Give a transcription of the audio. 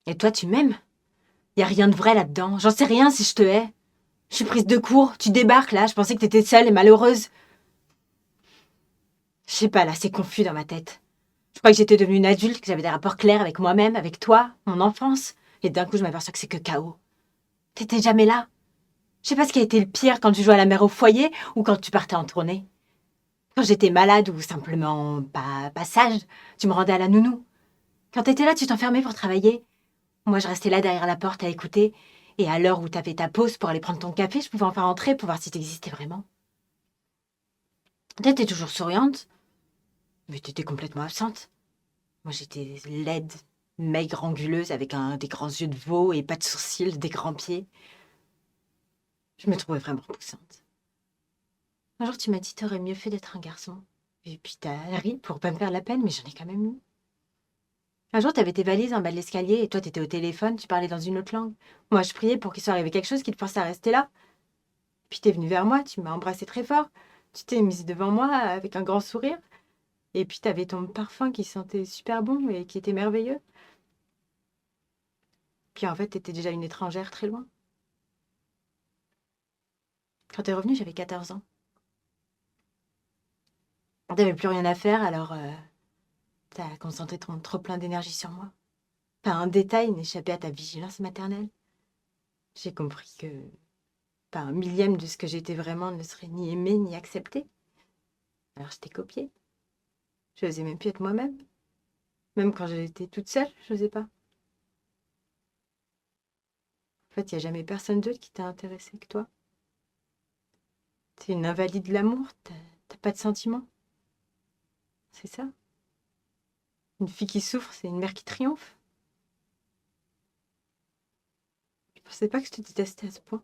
Et toi, tu m'aimes? Y a rien de vrai là-dedans. J'en sais rien si je te hais. Je suis prise de court. Tu débarques là. Je pensais que t'étais seule et malheureuse. Je sais pas, là, c'est confus dans ma tête. Je crois que j'étais devenue une adulte, que j'avais des rapports clairs avec moi-même, avec toi, mon enfance. Et d'un coup, je m'aperçois que c'est que chaos. T'étais jamais là. Je sais pas ce qui a été le pire quand tu jouais à la mère au foyer ou quand tu partais en tournée. Quand j'étais malade ou simplement pas sage, tu me rendais à la nounou. Quand t'étais là, tu t'enfermais pour travailler. Moi, je restais là derrière la porte à écouter. Et à l'heure où t'avais ta pause pour aller prendre ton café, je pouvais enfin rentrer pour voir si t'existais vraiment. T'étais toujours souriante, mais t'étais complètement absente. Moi, j'étais laide, maigre, anguleuse, avec des grands yeux de veau et pas de sourcils, des grands pieds. Je me trouvais vraiment poussante. Un jour, tu m'as dit t'aurais mieux fait d'être un garçon. Et puis t'as ri pour pas me faire la peine, mais j'en ai quand même eu. Un jour, t'avais tes valises en bas de l'escalier et toi, t'étais au téléphone, tu parlais dans une autre langue. Moi, je priais pour qu'il soit arrivé quelque chose qui te forçait à rester là. Puis t'es venu vers moi, tu m'as embrassé très fort. Tu t'es mise devant moi avec un grand sourire. Et puis t'avais ton parfum qui sentait super bon et qui était merveilleux. Puis en fait, t'étais déjà une étrangère très loin. Quand t'es revenue, j'avais 14 ans. T'avais plus rien à faire, alors t'as concentré ton trop plein d'énergie sur moi. Pas un détail n'échappait à ta vigilance maternelle. J'ai compris que pas un millième de ce que j'étais vraiment ne serait ni aimé ni accepté. Alors je t'ai copié. Je n'osais même plus être moi-même. Même quand j'étais toute seule, je n'osais pas. En fait, il n'y a jamais personne d'autre qui t'a intéressé que toi. T'es une invalide de l'amour, t'as pas de sentiments. C'est ça. Une fille qui souffre, c'est une mère qui triomphe. Je pensais pas que je te détestais à ce point.